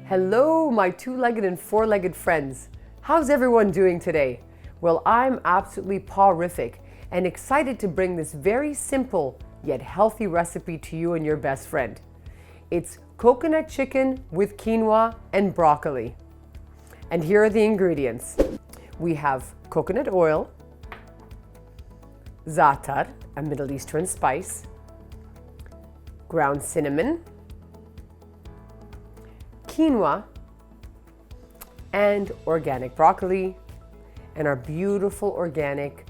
Hello, my two-legged and four-legged friends. How's everyone doing today? Well, I'm absolutely pawrific and excited to bring this very simple yet healthy recipe to you and your best friend. It's coconut chicken with quinoa and broccoli. And here are the ingredients. We have coconut oil, zaatar, a Middle Eastern spice, ground cinnamon, quinoa, and organic broccoli, and our beautiful organic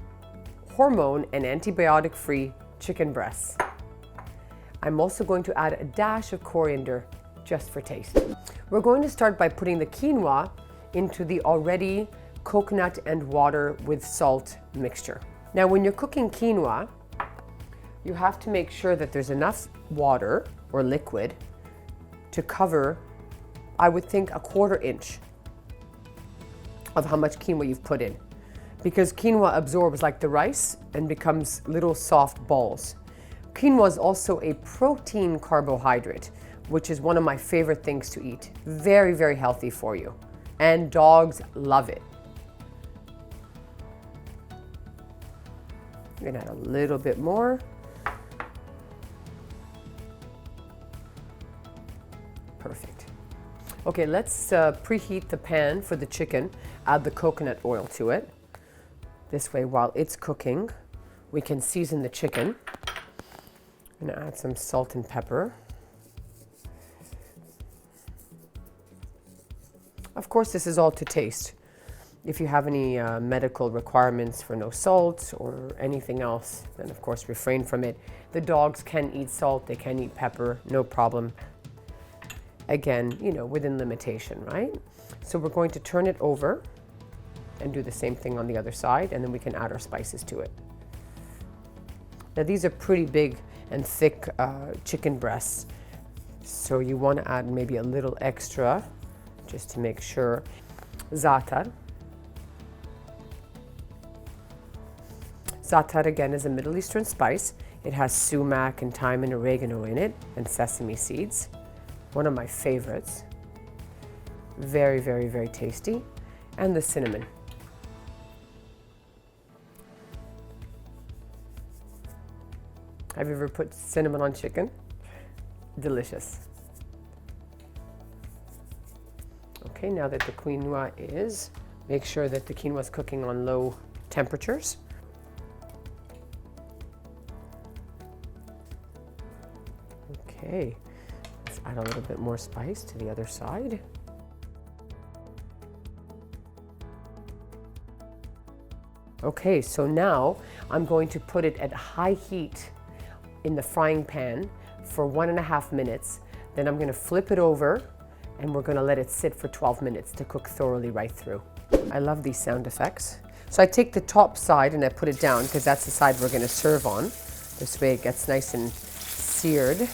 hormone and antibiotic-free chicken breasts. I'm also going to add a dash of coriander just for taste. We're going to start by putting the quinoa into the already coconut and water with salt mixture. Now, when you're cooking quinoa, you have to make sure that there's enough water or liquid to cover, I would think, a 1/4 inch of how much quinoa you've put in, because quinoa absorbs like the rice and becomes little soft balls. Quinoa is also a protein carbohydrate, which is one of my favorite things to eat. Very, very healthy for you. And dogs love it. I'm gonna add a little bit more. Perfect. Okay, let's preheat the pan for the chicken. Add the coconut oil to it. This way, while it's cooking, we can season the chicken. I'm gonna add some salt and pepper. Of course, this is all to taste. If you have any medical requirements for no salt or anything else, then of course refrain from it. The dogs can eat salt, they can eat pepper, no problem. Again, you know, within limitation, right? So we're going to turn it over and do the same thing on the other side, and then we can add our spices to it. Now, these are pretty big and thick chicken breasts, so you want to add maybe a little extra just to make sure. Zaatar. Zaatar, again, is a Middle Eastern spice. It has sumac and thyme and oregano in it, and sesame seeds. One of my favorites. Very, very, very tasty. And the cinnamon. Have you ever put cinnamon on chicken? Delicious. Okay, now that the quinoa is, make sure that the quinoa is cooking on low temperatures. Okay, let's add a little bit more spice to the other side. Okay, so now I'm going to put it at high heat in the frying pan for 1.5 minutes. Then I'm gonna flip it over and we're gonna let it sit for 12 minutes to cook thoroughly right through. I love these sound effects. So I take the top side and I put it down because that's the side we're gonna serve on. This way it gets nice and seared.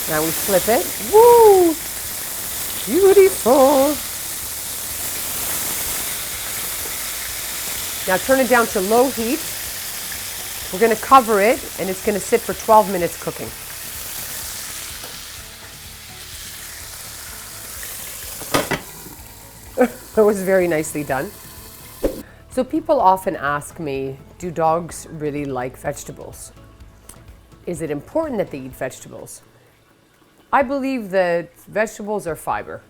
Now we flip it. Woo! Beautiful. Now turn it down to low heat. We're going to cover it and it's going to sit for 12 minutes cooking. That was very nicely done. So people often ask me, do dogs really like vegetables? Is it important that they eat vegetables? I believe that vegetables are fiber,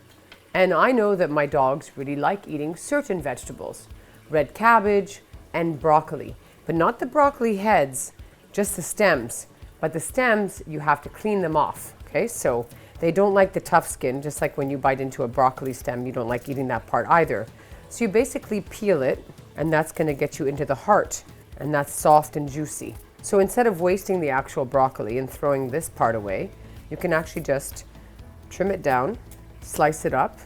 and I know that my dogs really like eating certain vegetables, red cabbage and broccoli, but not the broccoli heads, just the stems. But the stems, you have to clean them off, okay? So they don't like the tough skin, just like when you bite into a broccoli stem, you don't like eating that part either. So you basically peel it, and that's gonna get you into the heart, and that's soft and juicy. So instead of wasting the actual broccoli and throwing this part away, you can actually just trim it down, slice it up,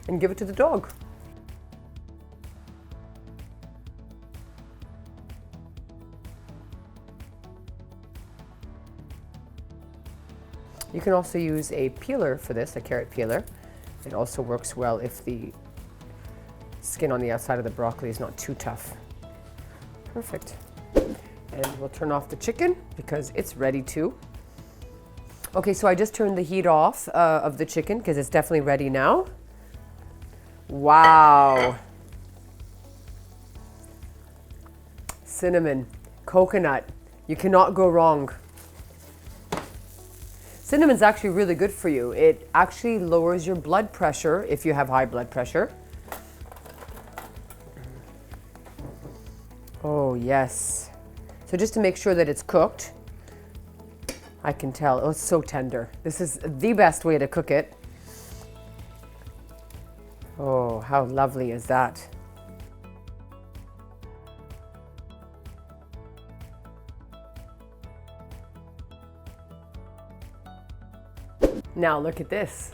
and give it to the dog. You can also use a peeler for this, a carrot peeler. It also works well if the skin on the outside of the broccoli is not too tough. Perfect. And we'll turn off the chicken because it's ready to. Okay, so I just turned the heat off of the chicken because it's definitely ready now. Wow. Cinnamon, coconut, you cannot go wrong. Cinnamon's actually really good for you. It actually lowers your blood pressure if you have high blood pressure. Oh, yes. So just to make sure that it's cooked, I can tell. Oh, it's so tender. This is the best way to cook it. Oh, how lovely is that? Now look at this.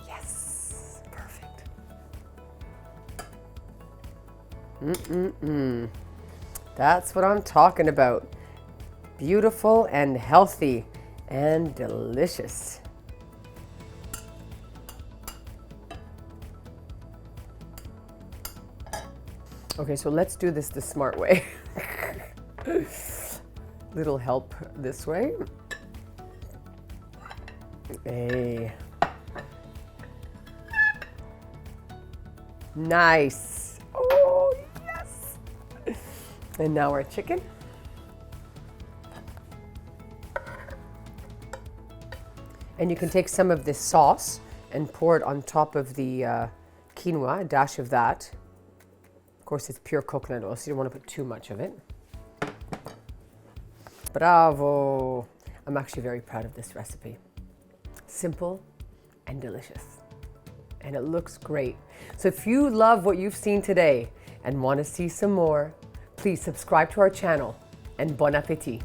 Yes, perfect. That's what I'm talking about. Beautiful and healthy and delicious. Okay, so let's do this the smart way. Little help this way. Hey. Nice. Oh, yes. And now our chicken. And you can take some of this sauce and pour it on top of the quinoa, a dash of that. Of course, it's pure coconut oil, so you don't want to put too much of it. Bravo. I'm actually very proud of this recipe. Simple and delicious. And it looks great. So if you love what you've seen today and want to see some more, please subscribe to our channel and bon appetit.